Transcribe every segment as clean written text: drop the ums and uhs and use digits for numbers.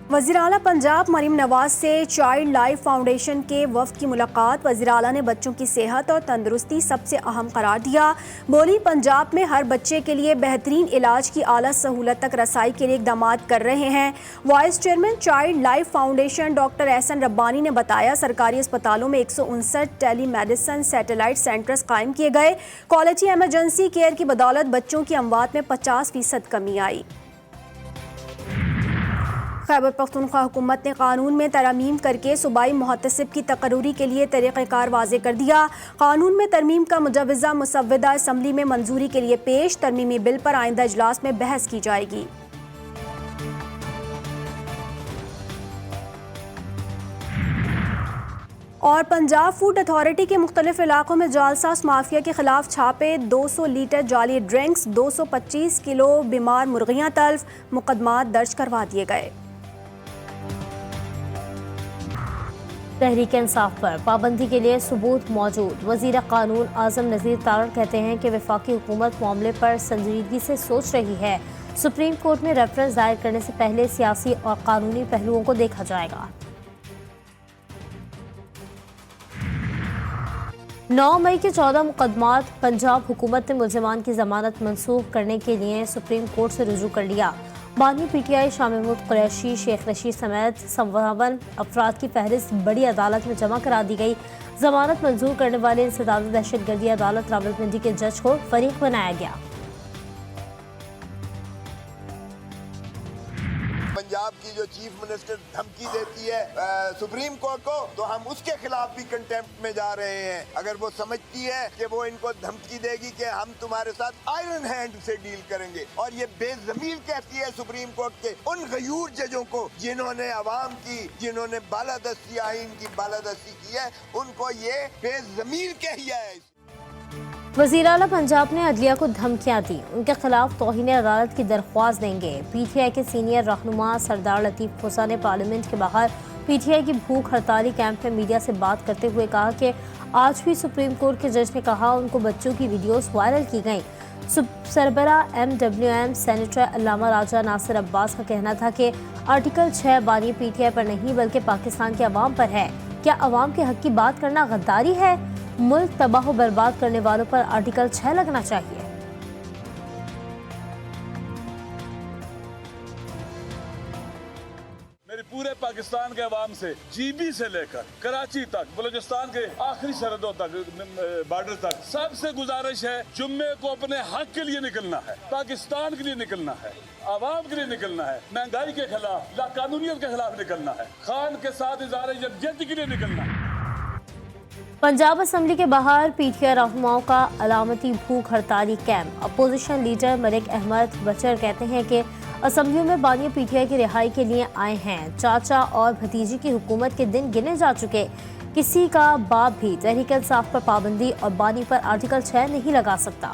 وزیر اعلیٰ پنجاب مریم نواز سے چائلڈ لائف فاؤنڈیشن کے وفد کی ملاقات۔ وزیر اعلیٰ نے بچوں کی صحت اور تندرستی سب سے اہم قرار دیا۔ بولی پنجاب میں ہر بچے کے لیے بہترین علاج کی اعلیٰ سہولت تک رسائی کے لیے اقدامات کر رہے ہیں۔ Vice chairman child life foundation doctor Ahsan Rabbani نے بتایا، سرکاری اسپتالوں میں 159 ٹیلی میڈیسن سیٹلائٹ سینٹرز قائم کیے گئے۔ کوالٹی ایمرجنسی کیئر کی بدولت بچوں کی اموات میں 50% کمی آئی۔ خیبر پختونخوا حکومت نے قانون میں ترمیم کرکے صوبائی محتسب کی تقرری کے لیے طریقہ کار واضح کر دیا۔ قانون میں ترمیم کا مجوزہ مسودہ اسمبلی میں منظوری کے لیے پیش۔ ترمیمی بل پر آئندہ اجلاس میں بحث کی جائے گی۔ اور پنجاب فوڈ اتھارٹی کے مختلف علاقوں میں جعلساز مافیا کے خلاف چھاپے، 200 لیٹر جعلی ڈرنکس، 225 کلو بیمار مرغیاں تلف، مقدمات درج کروا دیے گئے۔ تحریک انصاف پر پابندی کے لیے ثبوت موجود۔ وزیر قانون اعظم نذیر تارڑ کہتے ہیں کہ وفاقی حکومت معاملے پر سنجیدگی سے سوچ رہی ہے۔ سپریم کورٹ میں ریفرنس دائر کرنے سے پہلے سیاسی اور قانونی پہلوؤں کو دیکھا جائے گا۔ 9 مئی کے 14 مقدمات۔ پنجاب حکومت نے ملزمان کی ضمانت منسوخ کرنے کے لیے سپریم کورٹ سے رجوع کر لیا۔ بانی P T I Shah Mahmood Qureshi, Sheikh Rashid سمیت 57 افراد کی فہرست بڑی عدالت میں جمع کرا دی گئی۔ ضمانت منظور کرنے والے انسداد دہشت گردی عدالت راولپنڈی کے جج کو فریق بنایا گیا۔ پنجاب کی جو چیف منسٹر دھمکی دیتی ہے سپریم کورٹ کو، تو ہم اس کے خلاف بھی کنٹیمپٹ میں جا رہے ہیں۔ اگر وہ سمجھتی ہے کہ وہ ان کو دھمکی دے گی کہ ہم تمہارے ساتھ آئرن ہینڈ سے ڈیل کریں گے، اور یہ بے ضمیر کہتی ہے سپریم کورٹ کے ان غیور ججوں کو جنہوں نے عوام کی، جنہوں نے بالادستی آئین کی بالادستی کی ہے، ان کو یہ بے ضمیر کہیا ہے۔ وزیر اعلیٰ پنجاب نے عدلیہ کو دھمکیاں دی، ان کے خلاف توہین عدالت کی درخواست دیں گے۔ پی ٹی آئی کے سینئر رہنما سردار لطیف موسیٰ نے پارلیمنٹ کے باہر پی ٹی آئی کی بھوک ہڑتالی کیمپ میں میڈیا سے بات کرتے ہوئے کہا کہ آج بھی سپریم کورٹ کے جج نے کہا ان کو بچوں کی ویڈیوز وائرل کی گئیں۔ سربراہ ایم ڈبلیو ایم سینیٹر علامہ راجہ ناصر عباس کا کہنا تھا کہ آرٹیکل 6 بانی پی ٹی آئی پر نہیں بلکہ پاکستان کے عوام پر ہے۔ کیا عوام کے حق کی بات کرنا غداری ہے؟ ملک تباہ و برباد کرنے والوں پر آرٹیکل 6 لگنا چاہیے۔ میری پورے پاکستان کے عوام سے جی بی سے لے کر کراچی تک، بلوچستان کے آخری سرحدوں تک، بارڈر تک، سب سے گزارش ہے جمعے کو اپنے حق کے لیے نکلنا ہے، پاکستان کے لیے نکلنا ہے، عوام کے لیے نکلنا ہے، مہنگائی کے خلاف، لاقانونیت کے خلاف نکلنا ہے، خان کے ساتھ اظہار یکجہتی کے لیے نکلنا ہے۔ پنجاب اسمبلی کے باہر پی ٹی آئی رہنماؤں کا علامتی بھوک ہڑتالی camp. Opposition leader Malik Ahmad Butcher کہتے ہیں کہ اسمبلیوں میں بانی پی ٹی آئی کی رہائی کے لیے آئے ہیں۔ چاچا اور بھتیجی کی حکومت کے دن گنے جا چکے، کسی کا باپ بھی تحریک انصاف پر پابندی اور بانی پر آرٹیکل 6 نہیں لگا سکتا۔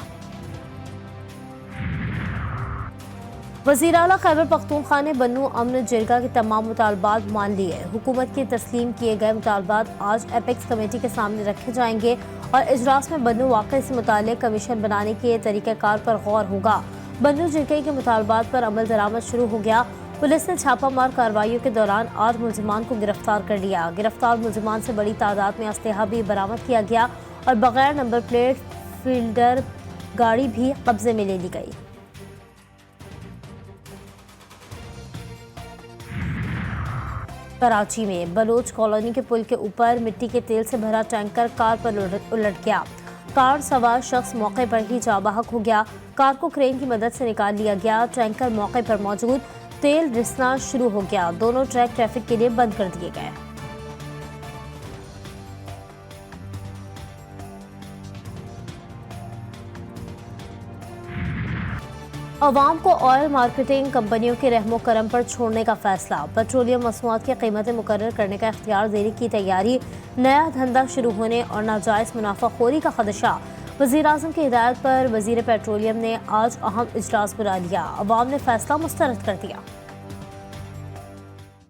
وزیر اعلیٰ خیبر پختونخوا نے بنو امن جرگہ کے تمام مطالبات مان لیے۔ حکومت کے تسلیم کیے گئے مطالبات آج ایپیکس کمیٹی کے سامنے رکھے جائیں گے اور اجلاس میں بنو واقعے سے متعلق کمیشن بنانے کے طریقہ کار پر غور ہوگا۔ بنو جرگے کے مطالبات پر عمل درآمد شروع ہو گیا۔ پولیس نے چھاپہ مار کارروائیوں کے دوران 8 ملزمان کو گرفتار کر لیا۔ گرفتار ملزمان سے بڑی تعداد میں اسلحہ بھی برآمد کیا گیا اور بغیر نمبر پلیٹ فیلڈر گاڑی بھی قبضے میں لے لی گئی۔ کراچی میں بلوچ کالونی کے پل کے اوپر مٹی کے تیل سے بھرا ٹینکر کار پر الٹ گیا۔ کار سوار شخص موقع پر ہی جاں بحق ہو گیا۔ کار کو کرین کی مدد سے نکال لیا گیا۔ ٹینکر موقع پر موجود، تیل رسنا شروع ہو گیا۔ دونوں ٹریک ٹریفک کے لیے بند کر دیے گئے۔ عوام کو آئل مارکیٹنگ کمپنیوں کے رحم و کرم پر چھوڑنے کا فیصلہ۔ پیٹرولیم مصنوعات کی قیمتیں مقرر کرنے کا اختیار دینے کی تیاری، نیا دھندا شروع ہونے اور ناجائز منافع خوری کا خدشہ۔ وزیر اعظم کی ہدایت پر وزیر پیٹرولیم نے آج اہم اجلاس بلا لیا۔ عوام نے فیصلہ مسترد کر دیا۔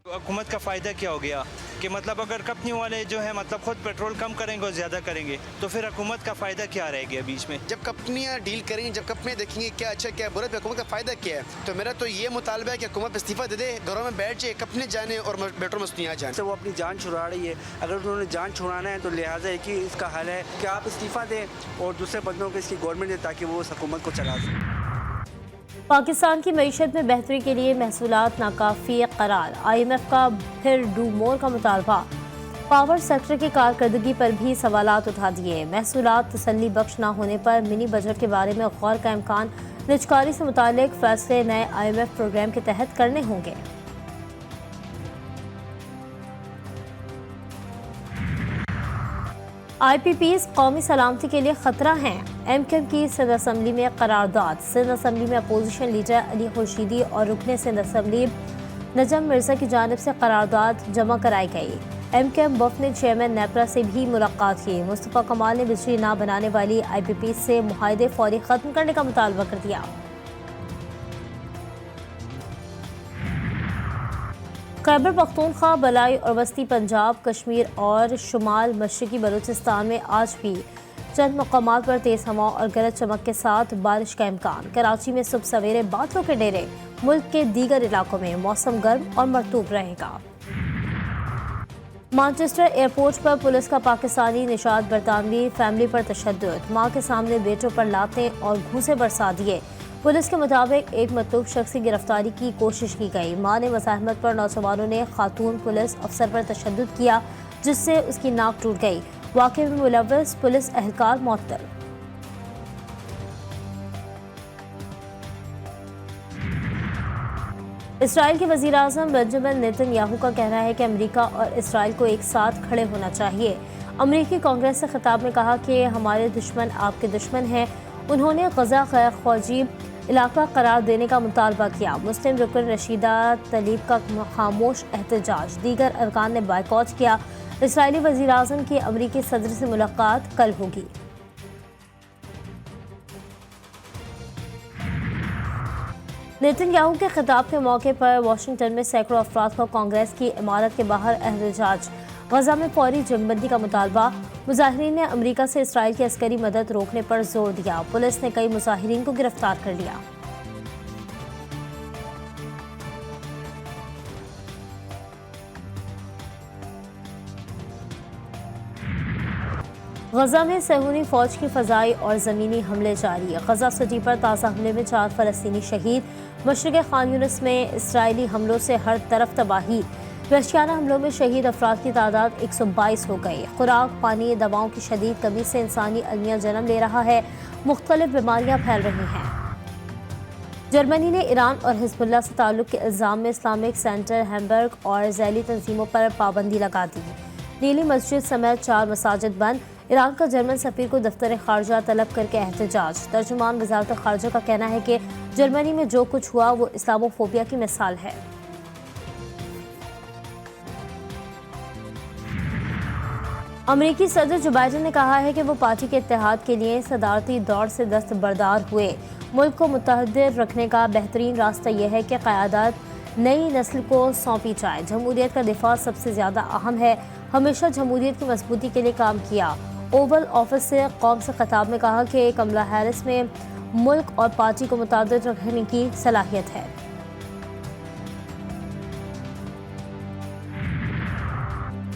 حکومت کا فائدہ کیا ہو گیا کہ کہ مطلب اگر کمپنیوں والے جو ہے مطلب خود پیٹرول کم کریں گے اور زیادہ کریں گے تو پھر حکومت کا فائدہ کیا رہے گا بیچ میں؟ جب کمپنیاں ڈیل کریں گی، جب کمپنیاں دیکھیں گی کیا اچھا کیا برا، حکومت کا فائدہ کیا ہے. تو میرا تو یہ مطالبہ ہے کہ حکومت استعفیٰ دے دے، گھروں میں بیٹھ جائے، کمپنی جانے اور پیٹرول مستیاں جائیں. وہ اپنی جان چھڑا رہی ہے، اگر انہوں نے جان چھڑانا ہے تو لہٰذا ایک ہی اس کا حل ہے کہ آپ استعفیٰ دیں اور دوسرے بندوں کو اس کی گورنمنٹ دے تاکہ وہ اس حکومت کو چلا سکیں. پاکستان کی معیشت میں بہتری کے لیے محصولات ناکافی قرار، IMF کا پھر ڈو مور کا مطالبہ. پاور سیکٹر کی کارکردگی پر بھی سوالات اٹھا دیے. محصولات تسلی بخش نہ ہونے پر منی بجٹ کے بارے میں غور کا امکان. نجکاری سے متعلق فیصلے نئے IMF پروگرام کے تحت کرنے ہوں گے. IPPs قومی سلامتی کے لیے خطرہ ہیں. MKM کی سندھ اسمبلی میں قرارداد. سندھ اسمبلی میں اپوزیشن لیڈر علی خورشیدی اور رکن سندھ اسمبلی نجم مرزا کی جانب سے قرارداد جمع کرائی گئی. MKM وفد نے چیئرمین نیپرا سے بھی ملاقات کی. مصطفیٰ کمال نے بجلی نہ بنانے والی IPPs سے معاہدے فوری ختم کرنے کا مطالبہ کر دیا. خیبر پختونخوا، بلائی اور وسطی پنجاب، کشمیر اور شمال مشرقی بلوچستان میں آج بھی چند مقامات پر تیز ہوا اور گرج چمک کے ساتھ بارش کا امکان. کراچی میں صبح سویرے بادلوں کے ڈیرے. ملک کے دیگر علاقوں میں موسم گرم اور مرطوب رہے گا. مانچسٹر ایئرپورٹ پر پولیس کا پاکستانی نژاد برطانوی فیملی پر تشدد. ماں کے سامنے بیٹوں پر لاتیں اور گھوسے برسا دیے. پولیس کے مطابق ایک مطلوب شخص کی گرفتاری کی کوشش کی گئی. ماں نے مزاحمت پر نوجوانوں نے خاتون پولیس افسر پر تشدد کیا جس سے اس کی ناک ٹوٹ گئی. واقعے میں ملوث پولیس اہلکار معطل. اسرائیل کے وزیر اعظم بنجامن نیتن یاہو کا کہنا ہے کہ امریکہ اور اسرائیل کو ایک ساتھ کھڑے ہونا چاہیے. امریکی کانگریس سے خطاب میں کہا کہ ہمارے دشمن آپ کے دشمن ہیں. انہوں نے غزہ غیر فوجی علاقہ قرار دینے کا مطالبہ کیا. مسلم رکن رشیدہ طلیب کا خاموش احتجاج. دیگر ارکان نے بائیکاٹ کیا. اسرائیلی وزیر اعظم کی امریکی صدر سے ملاقات کل ہوگی. نیتن یاہو کے خطاب کے موقع پر واشنگٹن میں سینکڑوں افراد کو کانگریس کی عمارت کے باہر احتجاج. غزہ میں فوری جنگ بندی کا مطالبہ. مظاہرین نے امریکہ سے اسرائیل کی عسکری مدد روکنے پر زور دیا. پولیس نے کئی مظاہرین کو گرفتار کر لیا. غزہ میں صہیونی فوج کی فضائی اور زمینی حملے جاری. غزہ سٹی پر تازہ حملے میں 4 فلسطینی شہید. مشرق خان یونس میں اسرائیلی حملوں سے ہر طرف تباہی. وحشیانہ حملوں میں شہید افراد کی تعداد 122 ہو گئی. خوراک، پانی، دواؤں کی شدید کمی سے انسانی المیہ جنم لے رہا ہے. مختلف بیماریاں پھیل رہی ہیں. جرمنی نے ایران اور حزب اللہ سے تعلق کے الزام میں اسلامک سینٹر ہیمبرگ اور ذیلی تنظیموں پر پابندی لگا دی. نیلی مسجد سمیت 4 مساجد بند. ایران کا جرمن سفیر کو دفتر خارجہ طلب کر کے احتجاج. ترجمان وزارت خارجہ کا کہنا ہے کہ جرمنی میں جو کچھ ہوا وہ اسلامو فوبیا کی مثال ہے. امریکی صدر جو بائیڈن نے کہا ہے کہ وہ پارٹی کے اتحاد کے لیے صدارتی دور سے دستبردار ہوئے. ملک کو متحد رکھنے کا بہترین راستہ یہ ہے کہ قیادت نئی نسل کو سونپی جائے. جمہوریت کا دفاع سب سے زیادہ اہم ہے. ہمیشہ جمہوریت کی مضبوطی کے لیے کام کیا. اوول آفس سے قوم سے خطاب میں کہا کہ کملا ہیرس میں ملک اور پارٹی کو متعدد رکھنے کی صلاحیت ہے.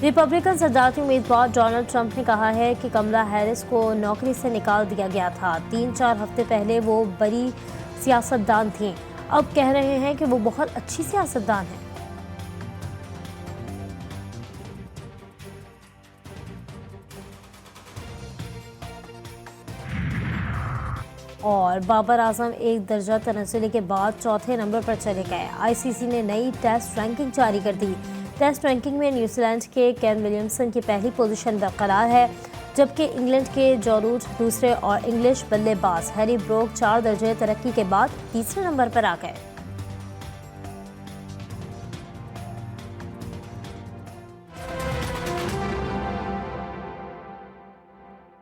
ریپبلکن صدارتی امیدوار ڈونلڈ ٹرمپ نے کہا ہے کہ کملا ہیرس کو نوکری سے نکال دیا گیا تھا. 3-4 ہفتے پہلے وہ بڑی سیاستدان تھیں. اب کہہ رہے ہیں کہ وہ بہت اچھی سیاستدان ہیں. اور بابر اعظم ایک درجہ تنزلی کے بعد 4تھے نمبر پر چلے گئے. ICC نے نئی ٹیسٹ رینکنگ جاری کر دی. ٹیسٹ رینکنگ میں نیوزی لینڈ کے کین ولیمسن کی پہلی پوزیشن برقرار ہے جبکہ انگلینڈ کے جو روٹ دوسرے اور انگلش بلے باز ہیری بروک 4 درجے ترقی کے بعد تیسرے نمبر پر آ گئے.